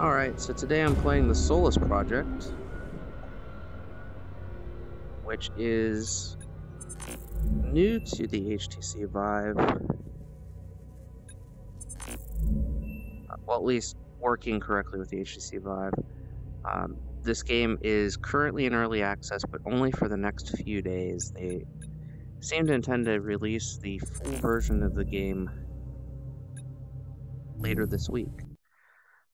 Alright, so today I'm playing the Solus project, which is new to the HTC Vive. Well, at least working correctly with the HTC Vive. This game is currently in early access, but only for the next few days. They seem to intend to release the full version of the game later this week.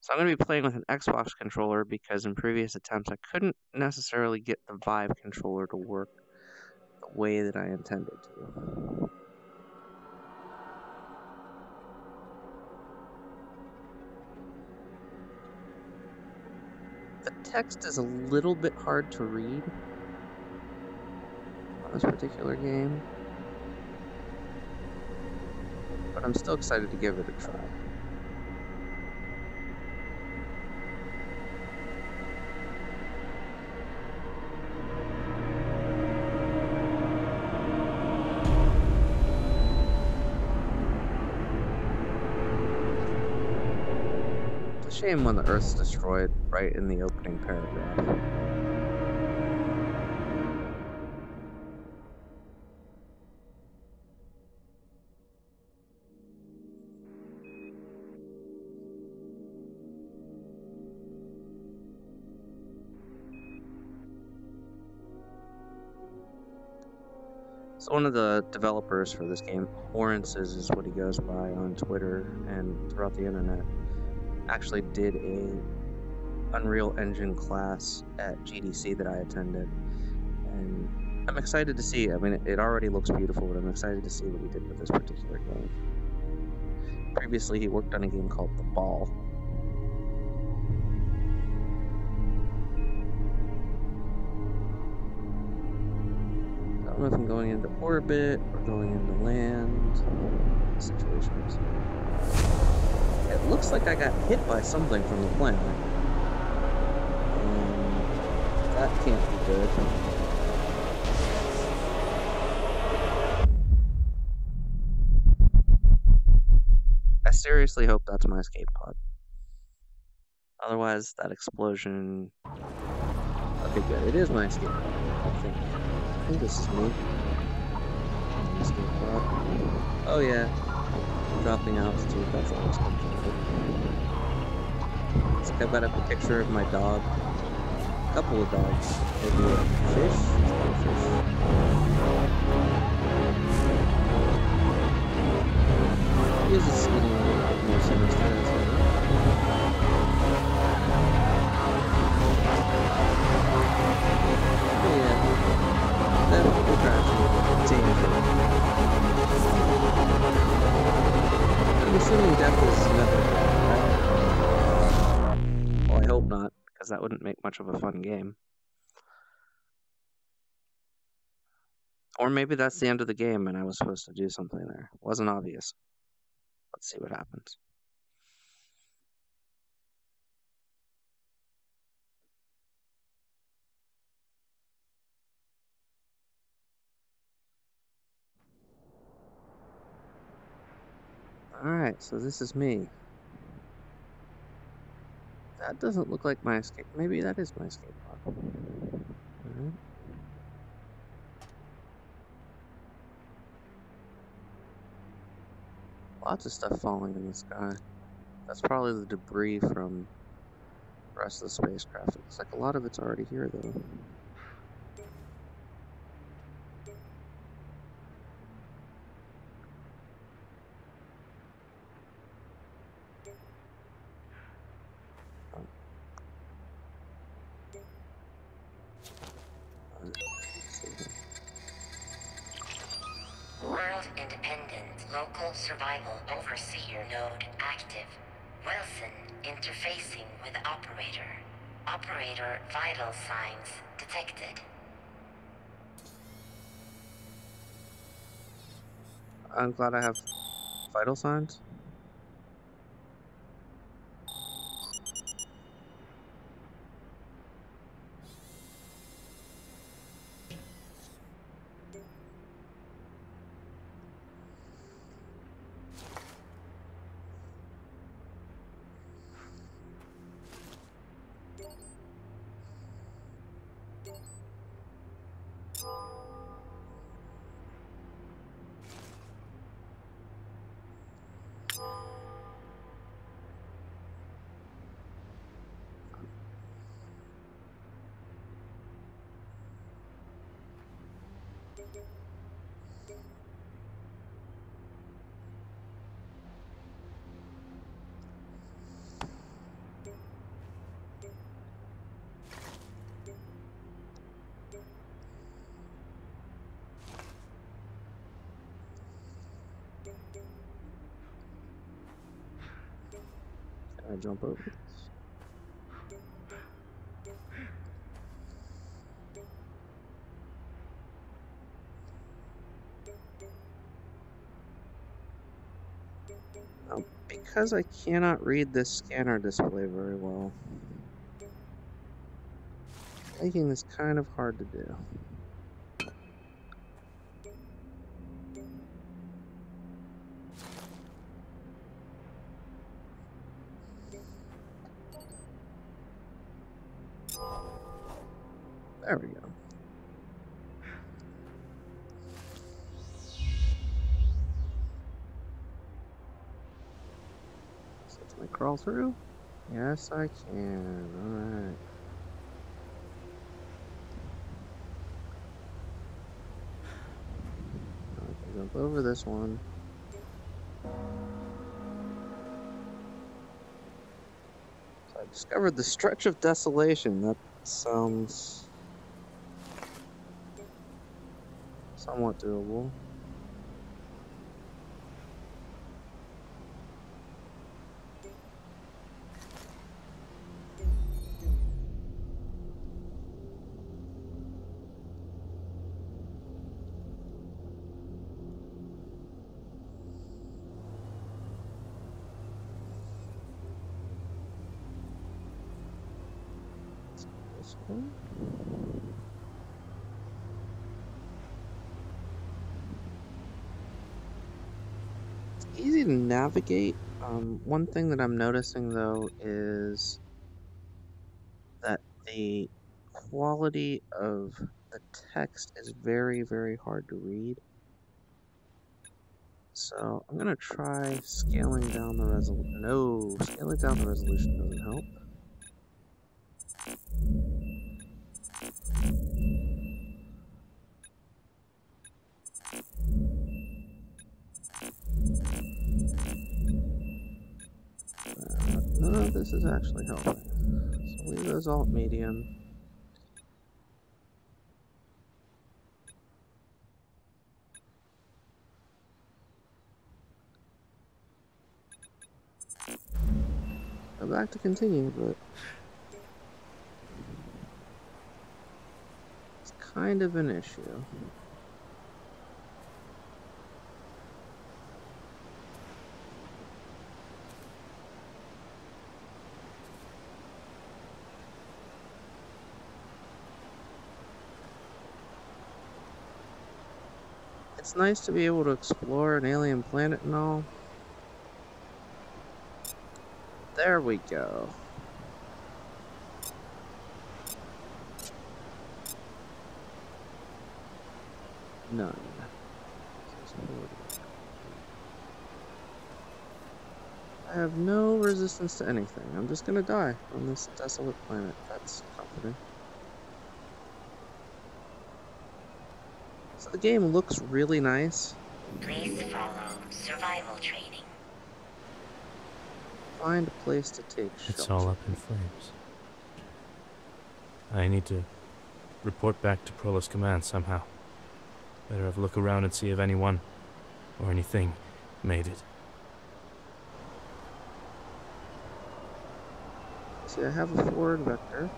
So I'm going to be playing with an Xbox controller because in previous attempts I couldn't necessarily get the Vive controller to work the way that I intended to. The text is a little bit hard to read on this particular game, but I'm still excited to give it a try. It's a shame when the Earth's destroyed right in the opening paragraph. So one of the developers for this game, Lawrence's is what he goes by on Twitter and throughout the internet, actually did a Unreal Engine class at GDC that I attended, and I'm excited to see. I mean, it already looks beautiful, but I'm excited to see what he did with this particular game. Previously, he worked on a game called The Ball. I don't know if I'm going into orbit or going into land situations. It looks like I got hit by something from the planet. That can't be good. I seriously hope that's my escape pod. Otherwise, that explosion... Okay, good. It is my escape pod, I think this is me. Escape pod. Oh yeah. Dropping altitude, that's always good. It's like I've got a picture of my dog. A couple of dogs. Maybe a fish? It's not a fish. He is just getting a little bit more sinister as well. Oh yeah. Definitely crashing. I'm assuming death is nothing, right? Well, I hope not, because that wouldn't make much of a fun game. Or maybe that's the end of the game and I was supposed to do something there. Wasn't obvious. Let's see what happens. Alright, so this is me. That doesn't look like my escape. Maybe that is my escape pod. Alright. Lots of stuff falling in the sky. That's probably the debris from the rest of the spacecraft. It looks like a lot of it's already here, though. World Independent Local Survival Overseer Node active. Wilson interfacing with operator. Operator vital signs detected. I'm glad I have vital signs. I jump over this. Now, because I cannot read this scanner display very well, making this kind of hard to do. There we go. So can I crawl through? Yes, I can. Alright. I can jump over this one. So I discovered the stretch of desolation. That sounds somewhat doable. This one. It's easy to navigate. One thing that I'm noticing though is that the quality of the text is very, very hard to read. So I'm gonna try scaling down the resolution. No, scaling down the resolution doesn't help. None of this is actually helping. So leave those alt medium. Go back to continue, but it's kind of an issue. It's nice to be able to explore an alien planet and all. There we go. None. I have no resistance to anything. I'm just gonna die on this desolate planet. That's comforting. So the game looks really nice. Please follow survival training. Find a place to take shelter. It's all up in flames. I need to report back to Prola's command somehow. Better have a look around and see if anyone or anything made it. See, I have a forward vector.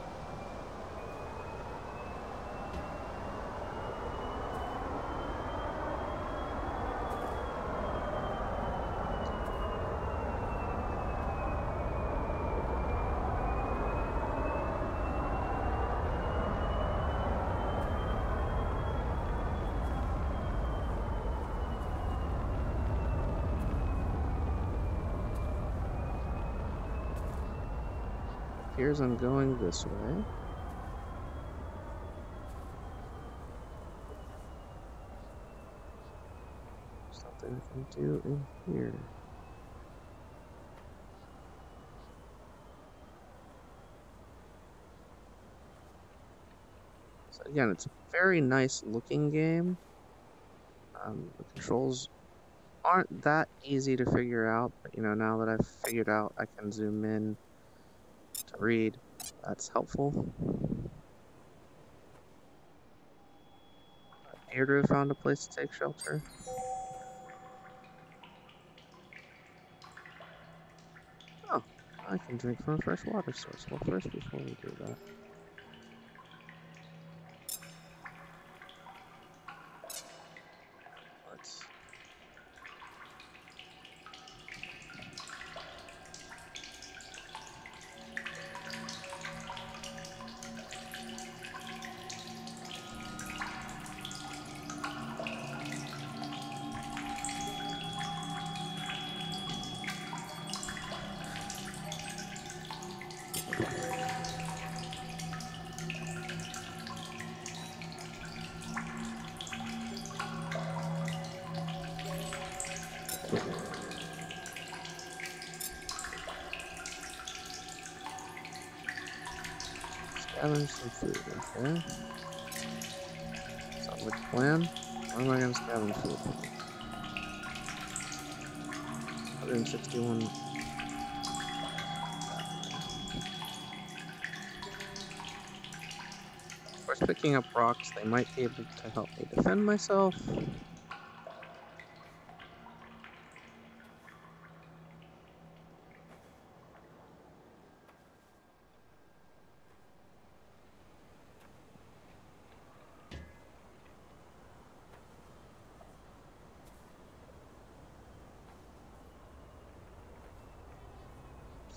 Appears I'm going this way. Something I can do in here. So again, it's a very nice looking game. The controls aren't that easy to figure out, but you know, now that I've figured out I can zoom in to read, that's helpful. Here to have found a place to take shelter. Oh, I can drink from a fresh water source. Well, first, before we do that, let's... Scavenge some food, okay? Sounds like a plan. What am I gonna scavenge food from? 161. Of course, picking up rocks, they might be able to help me defend myself.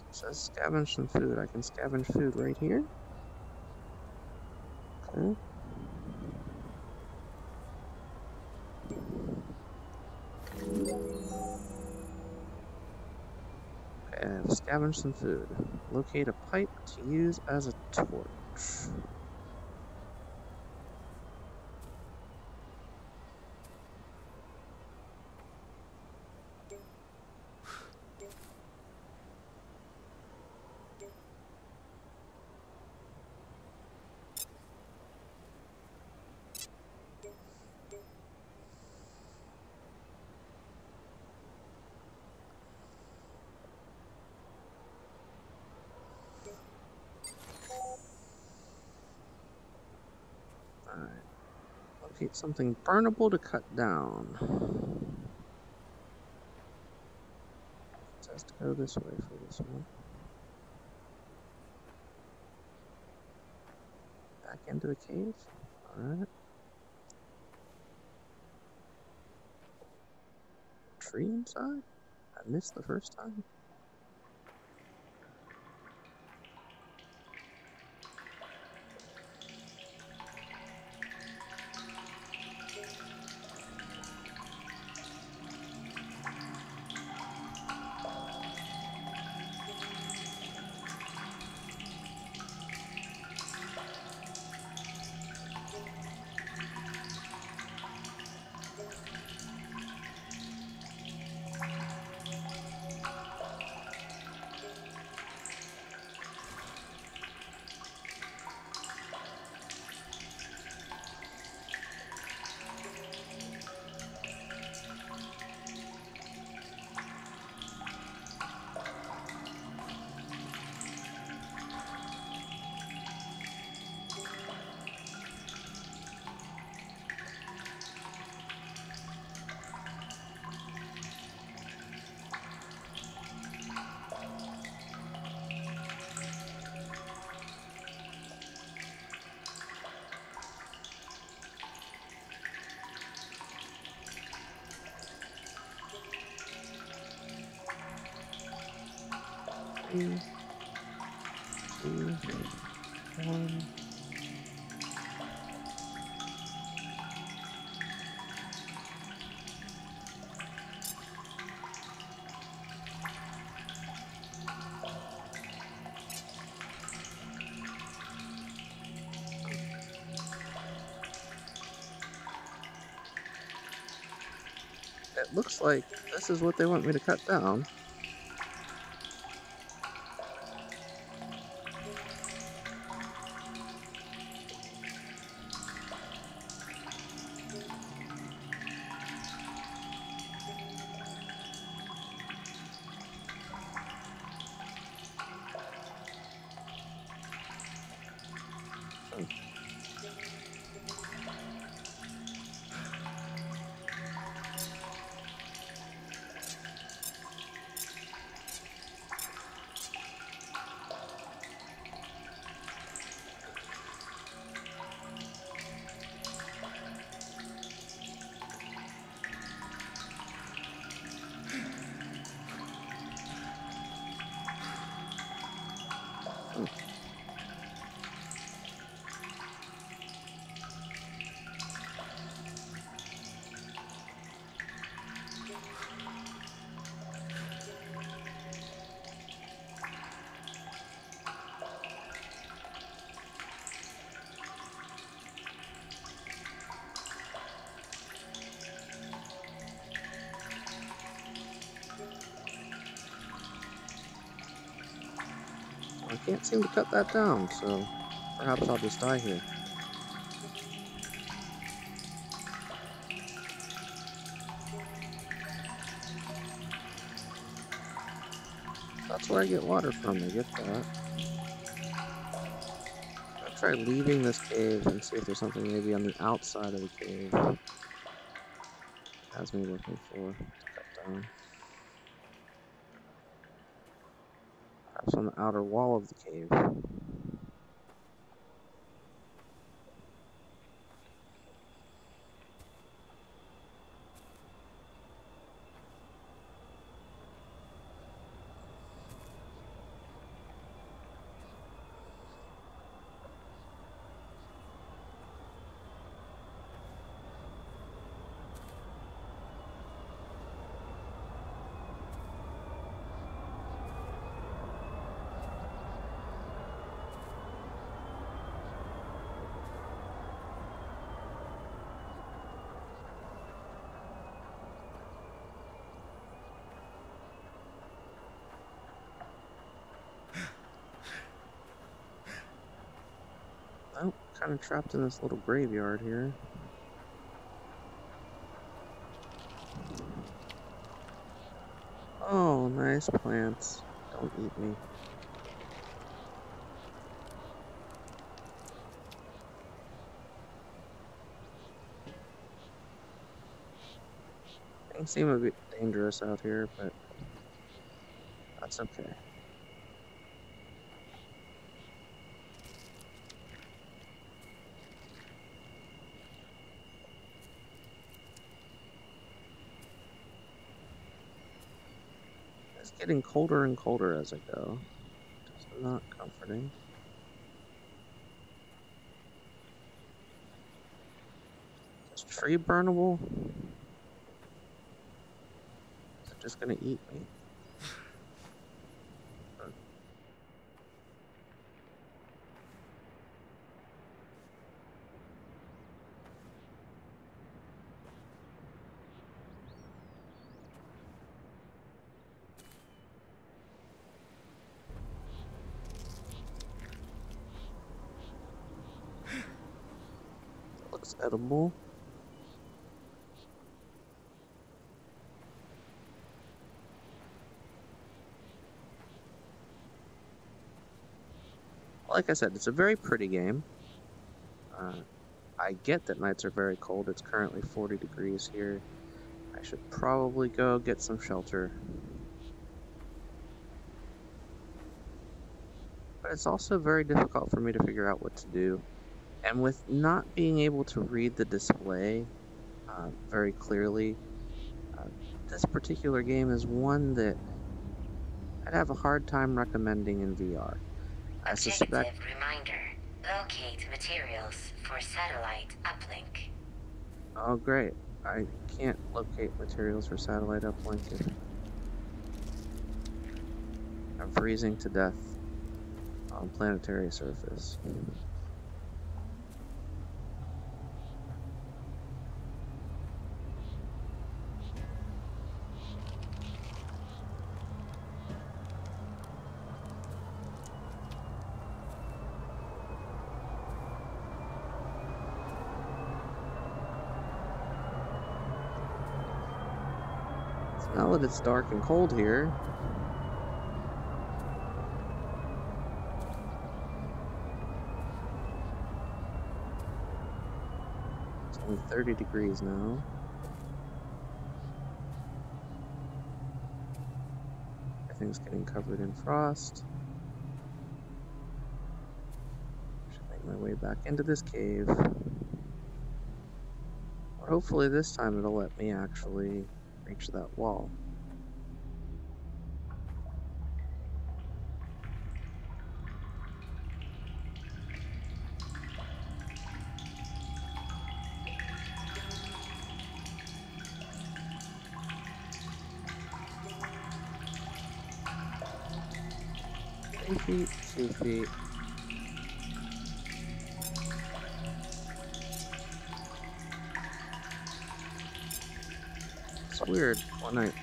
It says scavenge some food. I can scavenge food right here. Okay. Okay, I've scavenged some food. Locate a pipe to use as a torch. Alright. Locate something burnable to cut down. It has to go this way for this one. Back into the cave. Alright. Tree inside? I missed the first time. Three, two, one. It looks like this is what they want me to cut down. Oh, I can't seem to cut that down, so perhaps I'll just die here. That's where I get water from, I get that. I'll try leaving this cave and see if there's something maybe on the outside of the cave. Has me looking for to cut down. Perhaps on the outer wall of the cave. I'm kind of trapped in this little graveyard here. Oh, nice plants. Don't eat me. Things seem a bit dangerous out here, but that's okay. It's getting colder and colder as I go. It's not comforting. Is this tree burnable? Is it just gonna eat me? Looks edible. Like I said, it's a very pretty game. I get that nights are very cold. It's currently 40 degrees here. I should probably go get some shelter. But it's also very difficult for me to figure out what to do. And with not being able to read the display very clearly, this particular game is one that I'd have a hard time recommending in VR. I suspect. Objective reminder. Locate materials for satellite uplink. Oh, great. I can't locate materials for satellite uplink. I'm freezing to death on planetary surface. Now that it's dark and cold here, it's only 30 degrees now. Everything's getting covered in frost. Should make my way back into this cave. Or hopefully this time it'll let me actually reach that wall. 3 feet, 2 feet. It's weird. One night.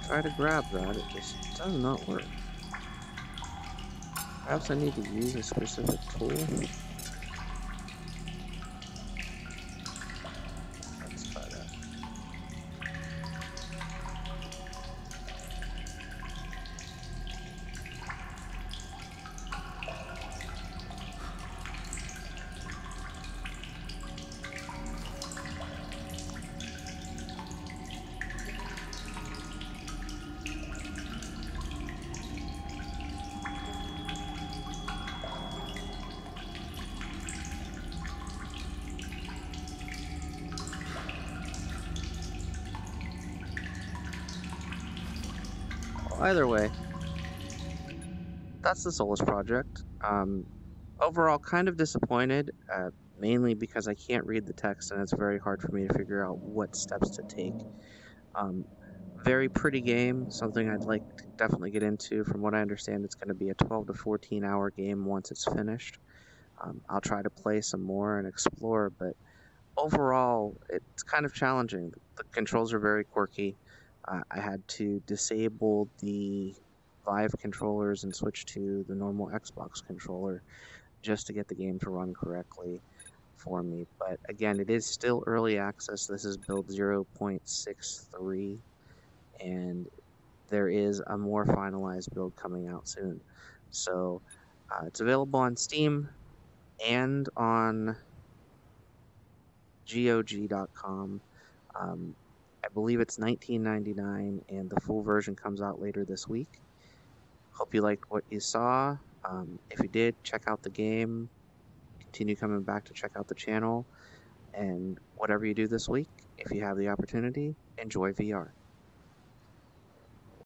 Try to grab that, it just does not work. Perhaps I need to use a specific tool. Let's try that. Either way, that's the Solus project. Overall, kind of disappointed, mainly because I can't read the text and it's very hard for me to figure out what steps to take. Um, Very pretty game, something I'd like to definitely get into. From what I understand, it's going to be a 12 to 14 hour game once it's finished. I'll try to play some more and explore, but overall, it's kind of challenging. The controls are very quirky. I had to disable the Vive controllers and switch to the normal Xbox controller just to get the game to run correctly for me. But again, it is still early access. This is build 0.63, and there is a more finalized build coming out soon. So it's available on Steam and on GOG.com. I believe it's $19.99, and the full version comes out later this week. Hope you liked what you saw. If you did, check out the game. Continue coming back to check out the channel. And whatever you do this week, if you have the opportunity, enjoy VR.